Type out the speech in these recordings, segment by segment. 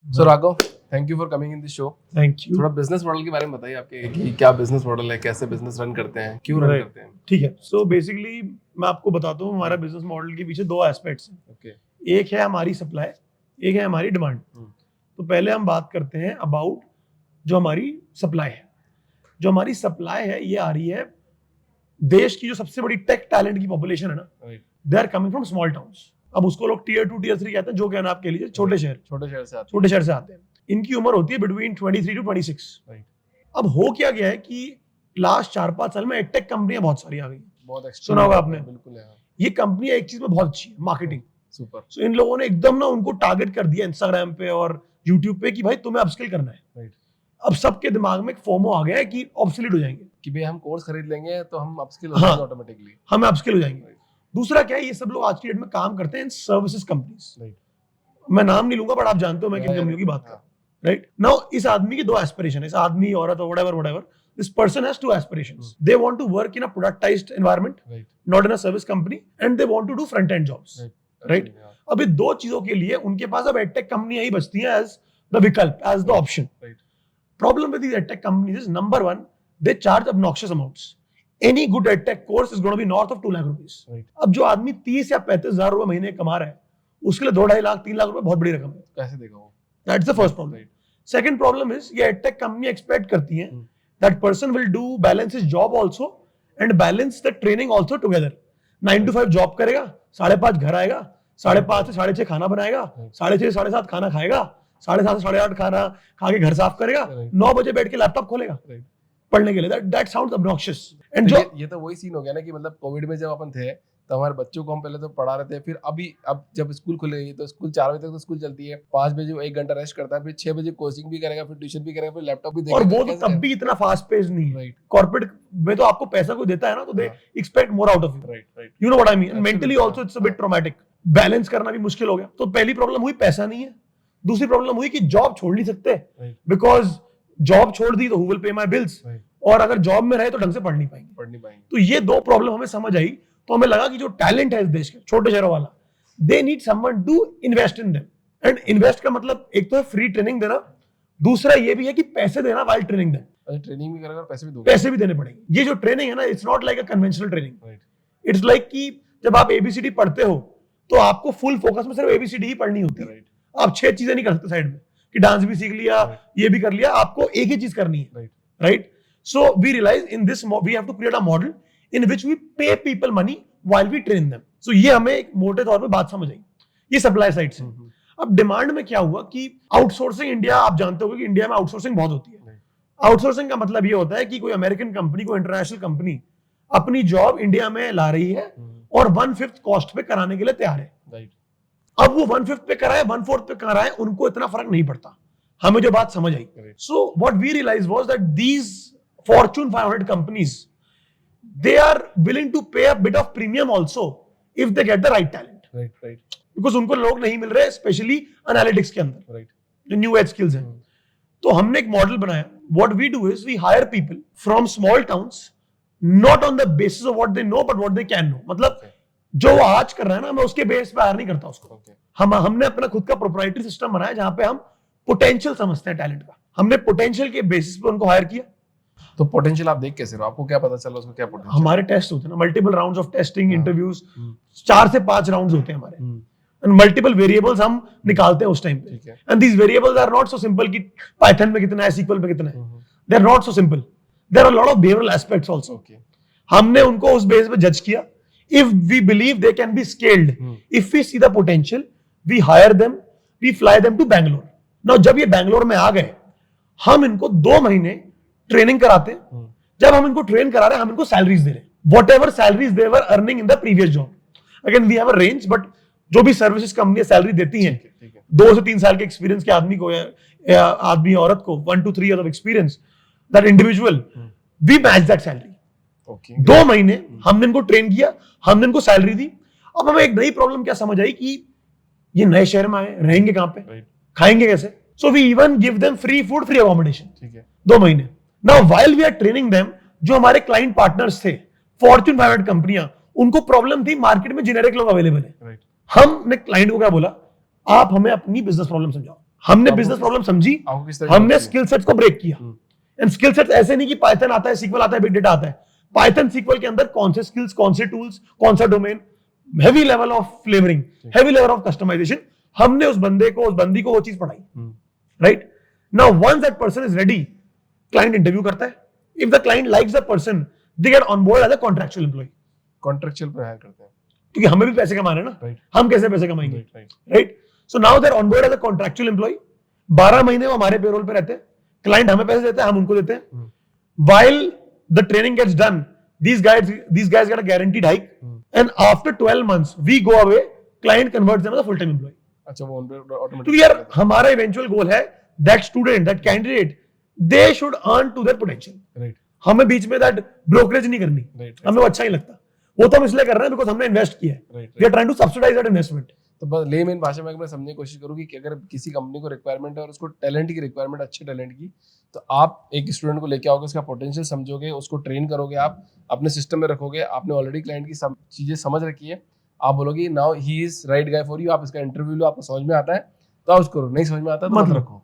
So Raghav, thank you for coming in this show. Thank you. थोड़ा business model के बारे में बताइए आपके कि क्या बिजनेस मॉडल है, कैसे बिजनेस रन करते हैं, क्यों रन Right. करते हैं। ठीक है, सो बेसिकली मैं आपको बताता हूँ हमारा बिजनेस मॉडल के पीछे दो एस्पेक्ट्स हैं। ओके। एक है हमारी सप्लाई, एक है हमारी डिमांड। तो पहले हम बात करते हैं अबाउट जो हमारी सप्लाई है। जो हमारी सप्लाई है ये आ रही है देश की जो सबसे बड़ी टेक टैलेंट की पॉपुलेशन है ना, they are coming from small towns. अब उसको लोग टियर 2 टियर 3 कहते हैं, जो कहना आपके लिए छोटे शहर से आते हैं। इनकी उम्र होती है बिटवीन 23 टू 26। अब हो क्या गया है कि लास्ट 4-5 साल में एडटेक कंपनियां बहुत सारी आ गई। बहुत सुना होगा आपने। बिल्कुल है। ये कंपनियां एक चीज में बहुत अच्छी है, मार्केटिंग। सुपर। सो इन लोगों ने एकदम ना उनको टारगेट कर दिया इंस्टाग्राम पे और यूट्यूब पे कि भाई तुम्हें अपस्किल करना है। राइट। अब सबके दिमाग में एक फोमो आ गया है कि ऑब्सोलीट हो जाएंगे, कि भाई हम कोर्स खरीद लेंगे तो हम अपस्किल हो हाँ, जाएंगे ऑटोमेटिकली, हम अपस्किल हो जाएंगे। दूसरा क्या है, ये सब लोग आज की डेट में काम करते हैं इन सर्विसेज कंपनीज। मैं नाम नहीं लूंगा बट आप जानते हो मैं किन कंपनियों की बात कर रहा हूँ। राइट नाउ इस आदमी की दो एस्पिरेशन है, इस आदमी औरत और whatever this person has two aspirations. They want to work in a productized environment, not in a service company, and they want to do front end jobs. Right? अब ये दो चीजों के लिए उनके पास अब एडटेक कंपनियां ही बचती हैं as the विकल्प, as the option. Problem with these edtech companies is number one, they charge obnoxious amounts. Any good edtech course is going to be north of 2 lakh rupees. अब जो आदमी 30 या 35,000 रुपए महीने कमा रहा है, उसके लिए 2-2.5 लाख 3 लाख रुपए बहुत बड़ी रकम है। कैसे देगा वो? That's the first problem. Second problem is ये edtech company expect करती हैं that person will do balance his job also and balance the training also together. 9 to 5 job करेगा, 5:30 घर आएगा, 5:30 से 6:30 खाना बनाएगा, 6:30 से 7:30 खाना खाएगा, 7:30 से 8:30 खाना खा के घर साफ करेगा, 9 बजे बैठ के लैपटॉप खोलेगा पढ़ने के लिए। that sounds obnoxious. And जो ये तो वही सीन हो गया ना कि मतलब कोविड में जब अपन थे तो हमारे बच्चों को हम पहले तो पढ़ा रहे थे, फिर अब जब स्कूल खुलेगी तो स्कूल 4 बजे तक तो स्कूल चलती है, 5 बजे वो 1 घंटा रेस्ट करता है, फिर 6 बजे कोचिंग भी करेगा, फिर ट्यूशन भी करेगा, फिर लैपटॉप भी देखेगा। और वो तो तब भी इतना फास्ट पेस नहीं है। कॉर्पोरेट में तो आपको पैसा कोई देता है ना, तो they expect more out of you. You know what I mean. Mentally also it's a bit traumatic. Balance करना भी मुश्किल हो गया। तो पहली प्रॉब्लम हुई पैसा नहीं है। दूसरी प्रॉब्लम हुई कि जॉब छोड़ नहीं सकते, बिकॉज जॉब छोड़ दी तो who will pay my bills, और अगर जॉब में रहे तो ढंग से पढ़ नहीं पाएंगे। तो ये दो प्रॉब्लम हमें समझ आई। तो हमें लगा कि जो टैलेंट है इस देश के छोटे शहरों वाला, they need someone to invest in them. And invest का मतलब एक तो है फ्री ट्रेनिंग देना, दूसरा ये भी है कि पैसे देना वाइल ट्रेनिंग देम। ट्रेनिंग भी करेगा और पैसे भी देने पड़ेंगे। ये जो ट्रेनिंग है ना, it's not like a conventional training. It's like कि जब आप एबीसीडी पढ़ते हो तो आपको फुल फोकस में सिर्फ एबीसीडी ही पढ़नी होती है। आप 6 चीजें नहीं कर सकते साइड में, कि डांस भी सीख लिया, ये भी कर लिया। आपको एक ही चीज करनी है। Right? So we realise in this we have to create a model in which we pay people money while we train them. So ये हमें एक मोटे तौर पे बात समझ आई। ये सप्लाई साइड से। अब डिमांड में क्या हुआ कि आउटसोर्सिंग, इंडिया आप जानते हो कि इंडिया में आउटसोर्सिंग बहुत होती है। आउटसोर्सिंग का मतलब ये होता है कि कोई अमेरिकन कंपनी, कोई इंटरनेशनल कंपनी अपनी जॉब इंडिया में ला रही है और 1/5 कॉस्ट पे कराने के लिए तैयार है। अब वो 1/5 पे कराए, 1/4 पे कराए, उनको इतना फर्क नहीं पड़ता। हमें जो बात समझ आई, so what we realize was that these Fortune 500 companies, they are willing to pay a bit of premium also if they get the right talent. Right. Because उनको लोग नहीं मिल रहे, especially analytics के अंदर, जो new age skills हैं। तो हमने एक मॉडल बनाया। What we do is we hire people from small towns, not on the basis of what they know, but what they can know. मतलब जो वो आज कर रहा है ना, मैं उसके बेस पे हायर नहीं करता उसको। हमने अपना खुद का प्रोप्राइटरी सिस्टम बनाया जहां पे हम पोटेंशियल समझते हैं टैलेंट का। हमने पोटेंशियल के बेसिस पे उनको हायर किया। तो पोटेंशियल आप देख कैसे रहे हो? आपको क्या पता चला उसको क्या पोटेंशियल? हमारे टेस्ट होते हैं ना, multiple rounds of testing, interviews, 4 से 5 राउंड्स होते हैं हमारे, एंड मल्टीपल वेरिएबल्स हम निकालते हैं उस टाइम पे। And these variables are not so simple कि पाइथन में कितना है, सीक्वल में कितना है। They are not so simple, there are lot of behavioural aspects also. हमने उनको उस बेस पे जज किया। If we believe they can be scaled, if we see the potential, we hire them, we fly them to Bangalore. Now जब ये बैंगलोर में आ गए, हम इनको 2 महीने ट्रेनिंग कराते हैं। जब हम इनको ट्रेन करा रहे हैं, हम इनको सैलरीज दे रहे हैं, whatever salaries they were earning in the previous job. Again we have a range, but जो भी सर्विसेज कंपनी सैलरी देती हैं, 2 से 3 साल के एक्सपीरियंस के आदमी को या आदमी औरत को 1 to 3 years of experience, that individual, we match that salary। 2 महीने हमने इनको ट्रेन किया, हमने इनको सैलरी दी। अब हमें एक नई प्रॉब्लम क्या समझ आई कि ये नए शहर में आए, रहेंगे कहां पे, खाएंगे कैसे? So we even give them free food, free accommodation 2 महीने। Now while we are training them, जो हमारे क्लाइंट पार्टनर्स थे, Fortune 500 कंपनियां, उनको प्रॉब्लम थी मार्केट में जेनेरिक लोग अवेलेबल है। हमने क्लाइंट को क्या बोला, आप हमें अपनी बिजनेस प्रॉब्लम समझाओ। हमने आपको बिजनेस किस- प्रॉब्लम समझी, आपको किस तरह की हमने मदद की? स्किल सेट्स को ब्रेक किया। एंड स्किल सेट्स ऐसे नहीं कि पाइथन आता है, सीक्वल आता है, बिग डेटा आता है। पाइथन सीक्वल के अंदर कौन से स्किल्स, कौन से टूल्स, कौन सा domain, heavy level of flavouring, heavy level of customisation, हमने उस बंदे को, उस बंदी को वो चीज पढ़ाई। Right now once that person is ready, client interview करता है। If the client likes the person, they get on board as a contractual employee. Contractual पे हायर करते हैं। क्योंकि हमें भी पैसे कमाने हैं ना, Right. हम कैसे पैसे कमाएंगे? Right. Right so now they're on board as a contractual employee. 12 महीने वो हमारे पेरोल पे रहते हैं, क्लाइंट हमें पैसे देते हैं, हम उनको देते हैं। while the training gets done, these guys get a guaranteed hike, and after 12 months we go away, client converts them as a full time employee. अच्छा, वो उन पे क्योंकि ऑटोमेटिक यार हमारा इवेंचुअल गोल है that student, that candidate, they should earn to their potential. Right हमें बीच में that brokerage नहीं करनी, राइट हमें वो अच्छा ही लगता। वो तो हम इसलिए कर रहे हैं बिकॉज हमने इन्वेस्ट किया है। Right. We are trying to subsidize that investment. तो बस लेमैन भाषा में अगर मैं समझने की कोशिश करूँ कि अगर किसी कंपनी को रिक्वायरमेंट है और उसको टैलेंट की रिक्वायरमेंट, अच्छे टैलेंट की, तो आप एक स्टूडेंट को लेके आओगे, उसका पोटेंशियल समझोगे, उसको ट्रेन करोगे, आप अपने सिस्टम में रखोगे, आपने ऑलरेडी क्लाइंट की चीज़ें समझ रखी है, आप बोलोगे now he is right guy for you, आप इसका इंटरव्यू लो, आपको समझ में आता है तो आप उसको करो, नहीं समझ में आता है तो मत मतलब। रखो,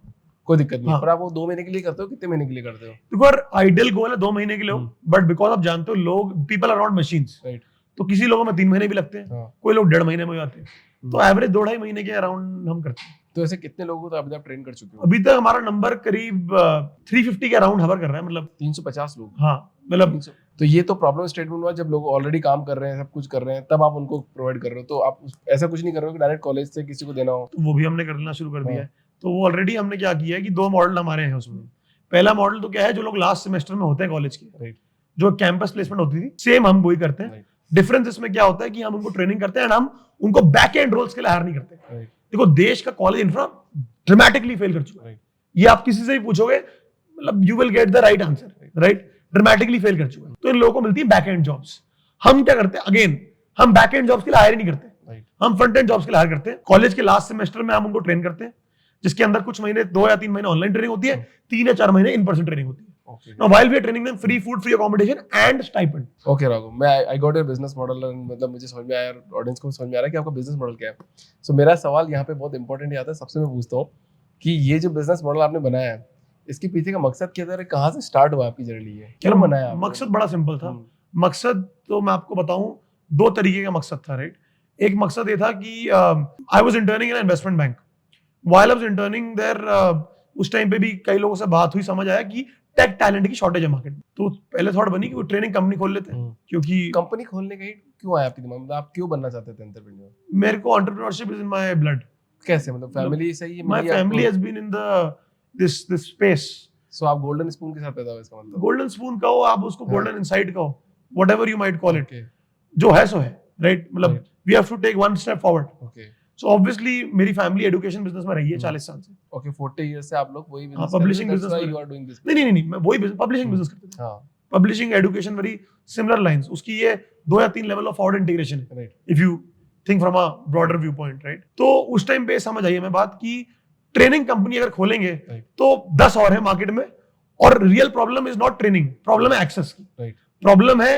कोई दिक्कत नहीं। हाँ। पर आप वो 2 महीने के लिए करते हो, कितने महीने के लिए करते हो? बिकॉज आइडियल गोल है 2 महीने के लिए, बट बिकॉज आप जानते हो लोग, people are not machines, right. तो किसी लोगों में 3 महीने भी लगते हैं, हाँ। कोई लोग 1.5 महीने में आते हैं, तो एवरेज 2-2.5 महीने के अराउंड हम करते हैं। तो ऐसे कितने लोगों को तो अभी आप ट्रेन कर चुके हो? अभी तक हमारा नंबर करीब 350 के अराउंड हवर कर रहा है, मतलब 350 लोग। हाँ मतलब 300। तो ये तो प्रॉब्लम स्टेटमेंट हुआ जब लोग ऑलरेडी काम कर रहे हैं, सब कुछ कर रहे हैं, तब आप उनको प्रोवाइड कर रहे हो। तो आप ऐसा कुछ नहीं कर रहे हो कि डायरेक्ट कॉलेज से किसी को देना हो? तो वो भी हमने करना शुरू कर दिया हाँ। है। तो वो ऑलरेडी हमने क्या किया है कि 2 मॉडल हमारे हैं उसमें। पहला मॉडल तो क्या है, जो लोग लास्ट सेमेस्टर में होते हैं कॉलेज के, राइट। जो कैंपस प्लेसमेंट होती थी, सेम हम वही करते हैं। राइट। डिफरेंस इसमें क्या होता है कि हम उनको ट्रेनिंग करते हैं एंड हम उनको बैक एंड रोल्स के लिए हायर नहीं करते। राइट। देखो देश का कॉलेज इंफ्रा ड्रामेटिकली फेल कर चुका है, राइट। ये आप किसी से भी पूछोगे, मतलब you will get the right answer, right? Dramatically fail कर चुका है। तो इन लोगों को मिलती है बैक एंड जॉब्स। हम क्या करते हैं, अगेन हम बैक एंड जॉब्स के लिए हायर नहीं करते, राइट। हम फ्रंट एंड जॉब्स के लिए हायर करते हैं। कॉलेज के लास्ट सेमेस्टर में हम उनको ट्रेन करते हैं, जिसके अंदर कुछ महीने 2 या 3 महीने ऑनलाइन ट्रेनिंग होती है, 3 या 4 महीने इन पर्सन ट्रेनिंग होती है। Okay. Now while we are training them, free food, free accommodation and stipend. Okay Raghav, मैं I got your business model, मतलब मुझे समझ में आया, ऑडियंस को समझ में आ रहा है कि आपका बिजनेस मॉडल क्या है। सो मेरा सवाल यहाँ पे बहुत इंपॉर्टेंट आता है, सबसे मैं पूछता हूँ कि ये जो बिजनेस मॉडल आपने बनाया है, इसके पीछे का मकसद क्या था, कहाँ से स्टार्ट हुआ आपकी जर्नी? है क्या बनाया आपने? मकसद बड़ा सिंपल था। मकसद तो मैं आपको बताऊं, 2 तरीके का मकसद था, राइट? एक मकसद ये था कि I was interning in investment bank. While I was interning there, उस टाइम पे भी कई लोगों से बात हुई, समझ आया कि टेक टैलेंट की शॉर्टेज है मार्केट में। तो पहले थॉट बनी कि वो ट्रेनिंग कंपनी खोल लेते हैं, क्योंकि कंपनी खोलने का ही क्यों आया आपके दिमाग में? मतलब आप क्यों बनना चाहते थे एंटरप्रेन्योर? मेरे को entrepreneurship is in my blood. कैसे, मतलब फैमिली से ही? My family has been in the this space. So आप गोल्डन स्पून के साथ पैदा हुए, इसका मतलब? गोल्डन स्पून कहो आप उसको, हाँ। गोल्डन इनसाइट कहो, whatever you might call it, okay. जो है सो है, राइट? मतलब Right. We have to take one step forward. Okay. So obviously मेरी फैमिली एजुकेशन बिजनेस में रही है 40 साल से। ओके, 40 इयर्स से आप लोग वही हाँ, बिजनेस publishing business यू में- आर डूइंग दिस? नहीं, मैं वही पब्लिशिंग बिजनेस करते थे। हां, publishing education very similar lines. उसकी ये 2 या 3 लेवल ऑफ फॉरवर्ड इंटीग्रेशन है, right. If you think from a broader view point, right? तो उस टाइम पे समझ आई हमें बात कि ट्रेनिंग कंपनी अगर खोलेंगे Right. तो 10 और है मार्केट में, और real problem is not training, problem है एक्सेस की। राइट। प्रॉब्लम है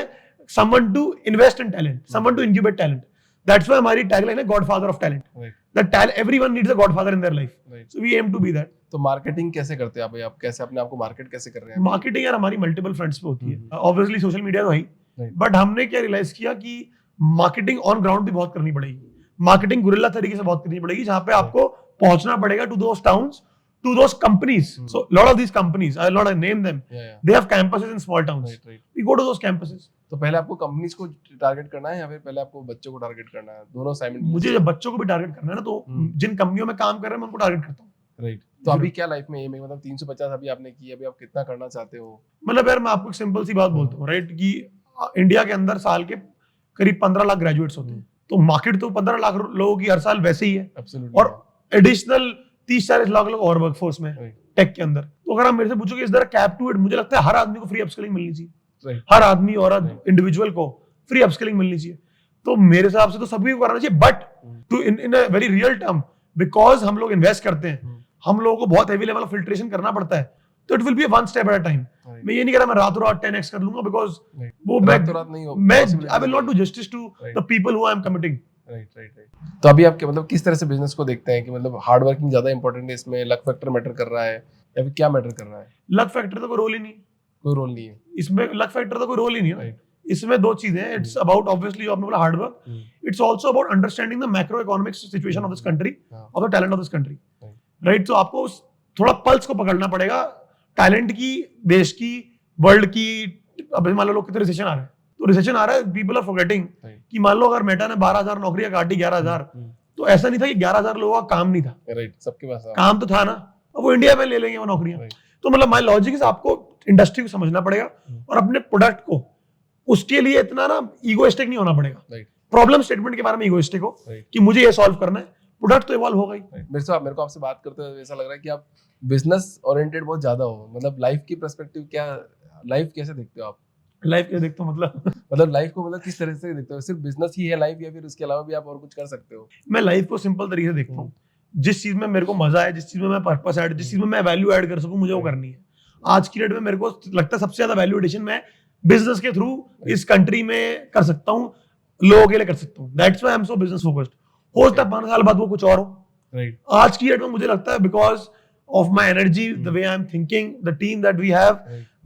someone to invest in talent, someone to incubate talent. That's why हमारी टैगलाइन है godfather of talent. Right. That everyone needs a godfather in their life. Right. So we aim to be that. तो marketing कैसे करते हैं आप भाई? आप कैसे अपने आप को मार्केट कैसे कर रहे हैं? मार्केटिंग यार हमारी मल्टीपल फ्रंट्स पे होती है। हम्म। ऑब्वियसली सोशल मीडिया तो है ही, Right. बट हमने क्या रियलाइज किया कि मार्केटिंग ऑन ग्राउंड भी बहुत करनी पड़ेगी। मार्केटिंग गुरिल्ला तरीके से बहुत करनी पड़ेगी, जहां पे आपको पहुंचना पड़ेगा to those towns, to those companies. So a lot of these companies, I name them, Yeah. they have campuses in small towns. Right. We go to those campuses. तो पहले आपको कंपनीज को टारगेट करना है या फिर पहले आपको बच्चों को टारगेट करना है? दोनों साइमल्टेनियसली? मुझे जब बच्चों को भी टारगेट करना है ना, तो जिन कंपनियों में काम कर रहे हैं मैं उनको टारगेट करता हूँ। राइट। तो अभी क्या लाइफ में एम है, मतलब 350 अभी आपने की, अभी आप कितना करना चाहते हो? मतलब यार मैं आपको एक सिंपल सी बात बोलता हूँ, राइट, कि इंडिया के अंदर साल के करीब 15 लाख ग्रेजुएट्स होते हैं, तो मार्केट तो 15 लाख लोगों की हर साल वैसे ही है, एब्सोल्युटली। और एडिशनल 30-40 लाख लोग और वर्कफोर्स में Right. टेक के अंदर। तो अगर आप मेरे से पूछोगे इस तरह कैप टू इट, मुझे लगता है हर आदमी को फ्री अपस्किलिंग मिलनी चाहिए। Right. हर आदमी और Right. इंडिविजुअल को फ्री अपस्किलिंग मिलनी चाहिए। तो मेरे हिसाब से तो सभी को करना चाहिए, but to in a very real term, because हम लोग इन्वेस्ट करते हैं, हम लोगों को बहुत हेवी लेवल ऑफ फिल्ट्रेशन करना पड़ता है, तो it will be one step at a time. Right. मैं ये नहीं कह रहा मैं रातों रात 10x कर लूंगा, बिकॉज Right. वो रात तो रात नहीं हो, मैं possibility आई विल नॉट नहीं do justice to Right. The people who I am committing. Right. तो अभी आप मतलब किस तरह से बिजनेस को देखते हैं कि मतलब हार्ड वर्किंग ज्यादा इंपॉर्टेंट है इसमें, लक फैक्टर मैटर कर रहा है या फिर क्या मैटर कर रहा है? लक फैक्टर तो कोई रोल ही नहीं है कोई रोल नहीं है। इसमें, लक फैक्टर तो कोई रोल ही नहीं है। राइट। इसमें दो चीजें हैं, इट्स अबाउट ऑब्वियसली आपने बोला hard work, it's also about understanding the macro economic situation of this country, of the talent of this country, right. तो आपको थोड़ा पल्स को पकड़ना पड़ेगा टैलेंट की, देश की, वर्ल्ड की। अब मान लो लोग कितने रिसेशन आ रहे हैं, तो रिसेशन आ रहा है, पीपल आर फॉरगेटिंग कि मान लो अगर मेटा ने 12,000 नौकरियां काटी, 11,000, तो ऐसा नहीं था कि 11,000 लोगों का काम नहीं था, राइट, सबके पास काम तो था ना, अब वो इंडिया में ले लेंगे वो नौकरियां। तो मतलब माय लॉजिक इज आपको इंडस्ट्री को समझना पड़ेगा और अपने प्रोडक्ट को, उसके लिए इतना ना ईगोइस्टिक नहीं होना पड़ेगा। प्रॉब्लम स्टेटमेंट के बारे में ईगोइस्टिक हो कि मुझे ये सॉल्व करना है, प्रोडक्ट तो इवॉल्व होगा ही। मेरे को आपसे बात करते हुए ऐसा लग रहा है कि आप बिजनेस ओरिएंटेड बहुत ज्यादा हो, मतलब लाइफ की पर्सपेक्टिव क्या, लाइफ कैसे देखते हो आप? लाइफ क्या देखते हो मतलब लाइफ को मतलब किस तरह से देखते हो? सिर्फ बिजनेस ही है लाइफ या फिर उसके अलावा भी आप और कुछ कर सकते हो? मैं लाइफ को सिंपल तरीके से देखता हूँ, जिस चीज में मेरे को मजा है, जिस चीज में मैं पर्पस ऐड, जिस चीज में मैं वैल्यू ऐड कर सकूं, मुझे वो करनी है। आज की डेट में मेरे को लगता है सबसे ज्यादा वैल्यू एडिशन मैं बिजनेस के थ्रू इस कंट्री में कर सकता हूँ, लोगों के लिए कर सकता हूँ। That's why I am so business focused. हो सकता है 5 साल बाद वो कुछ और हो। आज की डेट में मुझे लगता है because of my energy, the way I am thinking, the team that we have,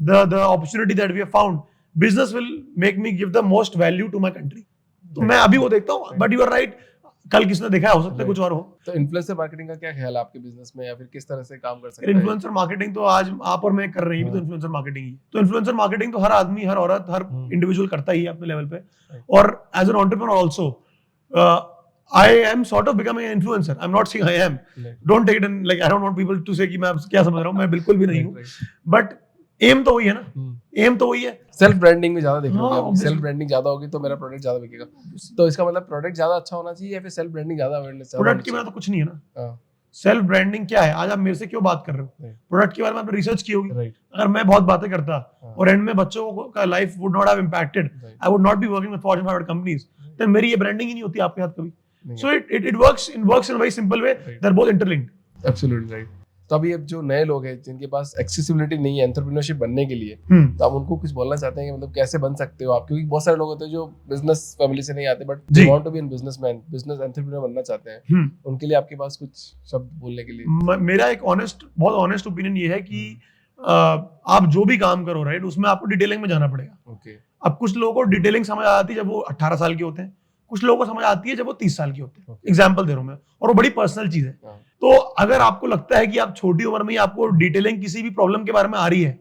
the opportunity that we have found, business will make me give the most value to my country. तो मैं अभी वो देखता हूँ, but you are right, कल किसने देखा है, हो सकता है कुछ और हो। तो इन्फ्लुएंसर मार्केटिंग का क्या ख्याल है आपके बिजनेस में, या फिर किस तरह से काम कर सकते हैं? इन्फ्लुएंसर मार्केटिंग तो आज आप और मैं कर रहे हैं, भी तो इन्फ्लुएंसर मार्केटिंग ही। तो इन्फ्लुएंसर मार्केटिंग तो हर आदमी, हर औरत, हर इंडिविजुअल करता ही है अपने लेवल पे। और as an entrepreneur also I am sort of becoming an influencer. I'm not saying I am. Don't take it in like I don't want people to say कि मैं क्या समझ रहा हूँ, मैं बिल्कुल भी नहीं हूँ। But एम तो वही है ना, एम तो वही है। सेल्फ ब्रांडिंग में ज्यादा देख रहे हो, सेल्फ ब्रांडिंग ज्यादा होगी तो मेरा प्रोडक्ट ज्यादा बिकेगा। तो इसका मतलब प्रोडक्ट ज्यादा अच्छा होना चाहिए या फिर सेल्फ ब्रांडिंग ज्यादा अवेयरनेस? प्रोडक्ट के बारे में तो कुछ नहीं है ना। सेल्फ ब्रांडिंग क्या है, आज आप मेरे से क्यों बात कर रहे हो? प्रोडक्ट के बारे में आपने रिसर्च की होगी। अगर मैं बहुत बातें करता और एंड में बच्चों का life would not have impacted, I would not be working with Fortune 500 companies, then मेरी ये ब्रांडिंग ही नहीं होती आपके साथ कभी। So it works in a very simple way. They're both interlinked. Absolutely right. तो अभी अब जो नए लोग हैं जिनके पास एक्सेसिबिलिटी नहीं है एंटरप्रेन्योरशिप बनने के लिए, तो आप उनको कुछ बोलना चाहते हैं कि मतलब कैसे बन सकते हो आप? क्योंकि बहुत सारे लोग होते हैं जो बिजनेस फैमिली से नहीं आते but they want to be an businessman, business entrepreneur बनना चाहते हैं, उनके लिए आपके पास कुछ शब्द बोलने के लिए? मेरा एक बहुत ऑनेस्ट ओपिनियन ये है कि आप जो भी काम करो, राइट, उसमें आपको डिटेलिंग में जाना पड़ेगा। ओके। अब कुछ लोगों को डिटेलिंग समझ आती है जब वो 18 साल के होते हैं, कुछ लोगों को समझ आती है जब वो 30 साल के होते हैं। एग्जाम्पल दे रहा हूं मैं, और वो बड़ी पर्सनल चीज है। तो अगर आपको लगता है कि आप छोटी उम्र में ही आपको डिटेलिंग किसी भी प्रॉब्लम के बारे में आ रही है,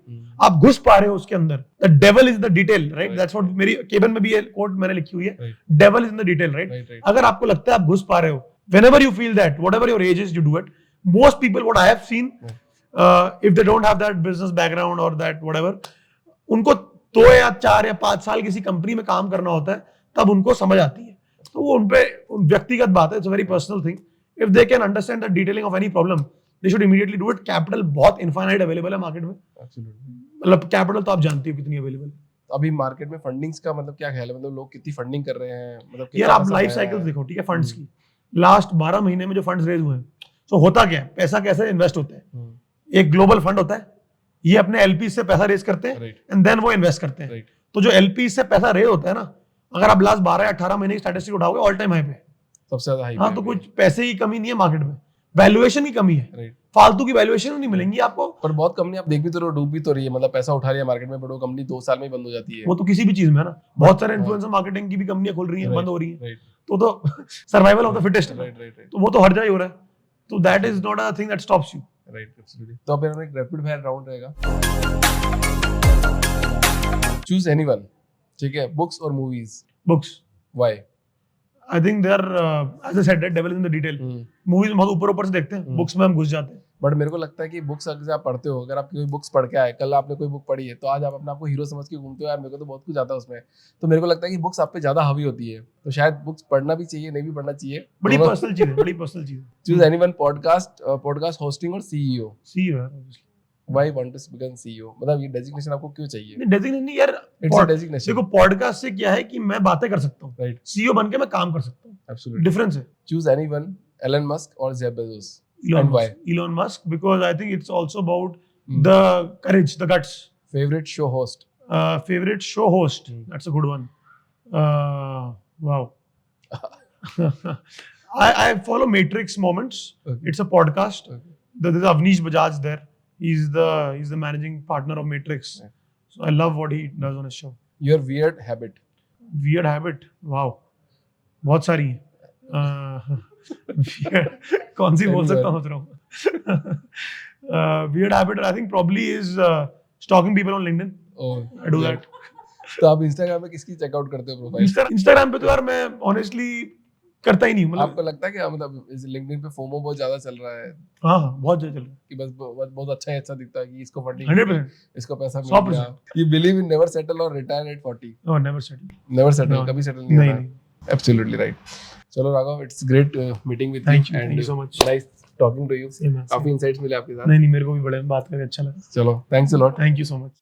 आप घुस पा रहे हो उसके अंदर, the devil is the detail, right, that's what मेरी केबन में भी ये कोट मैंने लिखी हुई है, devil is in the detail, right. अगर आपको लगता है आप घुस पा रहे हो, whenever you feel that, whatever your age is, you do it. Most people, what I have seen, if they don't have that business background or that whatever, उनको 2 या 4 या 5 साल किसी कंपनी में काम करना होता है, तब उनको समझ आती है। तो वो उनपे व्यक्तिगत बात है, it's a very personal thing. If they can understand the detailing of any problem, they should immediately do it. Capital बहुत इनफाइनाइट अवेलेबल है मार्केट में, मतलब कैपिटल तो आप जानते हो कितनी अवेलेबल है। अभी मार्केट में फंडिंग्स का मतलब क्या ख्याल है, मतलब लोग कितनी फंडिंग कर रहे हैं? मतलब यार आप लाइफ साइकिल देखो, ठीक है, फंड्स की लास्ट 12 महीने में जो फंड्स रेज हुए हैं, तो होता क्या है, पैसा कैसे इन्वेस्ट होता है? एक ग्लोबल फंड होता है, ये अपने एलपी से पैसा रेज करते हैं एंड देन वो इन्वेस्ट करते हैं। तो जो एलपी से पैसा रेज होता है ना, अगर आप लास्ट 12 या 18 महीने की स्टैटिस्टिक उठाओगे, ऑल टाइम हाई पे, सबसे ज्यादा हाई। हाँ, तो कुछ पैसे की कमी नहीं है मार्केट में, वैल्यूएशन की कमी है, फालतू की वैल्यूएशन नहीं मिलेंगी आपको। पर बहुत कंपनी आप देख भी तो डूब भी तो रही है, मतलब पैसा उठा रही है मार्केट में, बट वो कंपनी 2 साल में ही बंद हो जाती है। वो तो किसी भी चीज में है ना, बहुत सारे इन्फ्लुएंसर मार्केटिंग की भी कंपनियां खुल रही हैं, बंद हो रही हैं, तो सर्वाइवल ऑफ द फिटेस्ट, तो वो तो हर जगह हो रहा है। तो that is not a thing that stops you, right, absolutely. तो अब एक रैपिड फायर राउंड रहेगा, चूज एनीवन, ठीक है, बुक्स और movies? Books. Why? I think they are, as I said, that devil is in the detail. Movies में बहुत ऊपर से देखते हैं, बुक्स में हम घुस जाते हैं। बट मेरे को लगता है कि बुक्स अगर आप पढ़ते हो, अगर आप कोई बुक्स पढ़ के आए, कल आपने कोई बुक पढ़ी है, तो आज आप अपने आप को हीरो समझ के घूमते हो, यार मेरे को तो बहुत कुछ आता है उसमें, तो मेरे को लगता है कि बुक्स आप पे ज्यादा हावी होती है, तो शायद बुक्स पढ़ना भी चाहिए, नहीं भी पढ़ना चाहिए। बड़ी पर्सनल चीज है, बड़ी पर्सनल चीज है। चूज एनीवन, पॉडकास्ट होस्टिंग और सीईओ? सीईओ यार, Why want to become CEO? मतलब ये डेजिग्नेशन आपको क्यों चाहिए? नहीं, डेजिग्नेशन नहीं यार, इट्स अ डेजिग्नेशन। देखो, पॉडकास्ट से क्या है कि मैं बातें कर सकता हूँ, राइट, सीईओ बन के मैं काम कर सकता हूँ, एब्सोल्युटली डिफरेंस है। चूज एनीवन, एलन मस्क और Jeff Bezos? Elon Musk. Elon Musk, because I think it's also about the courage, the guts. Favorite show host? Favorite show host? That's a good one. Wow. I follow Matrix Moments. Okay. It's a podcast. Okay. There's Avnish Bajaj there. He's the managing partner of Matrix. Yeah. So I love what he does on his show. Your weird habit. Weird habit. Wow. बहुत सारी हैं. कौन सी बोल सकता हूँ सोच रहा हूँ. Weird habit I think probably is stalking people on LinkedIn. Oh, I do yeah. that. तो आप इंस्टाग्राम पे किसकी चेकआउट करते हो प्रोफाइल? Instagram पे तो यार मैं honestly करता ही नहीं हूँ. आपको लगता है कि मतलब इस लिंक्डइन पे फोमो बहुत ज्यादा चल रहा है हाँ बहुत ज्यादा चल रहा है. कि बस बहुत अच्छा ही अच्छा दिखता है कि इसको फंडिंग 100%. इसको पैसा मिल 100%. गया. You believe in never settle or retire at 40? Oh, never settle. Never settle. No. कभी settle नहीं नहीं होना. नहीं. Absolutely right. चलो Raghav, it's great meeting with Thank you you. and Thank you so much. nice talking to you. Same है, same. काफी insights मिले आपके साथ. नहीं नहीं मेरे को भी बड़े बात करके अच्छा लगा. चलो, thanks a lot. Thank you so much.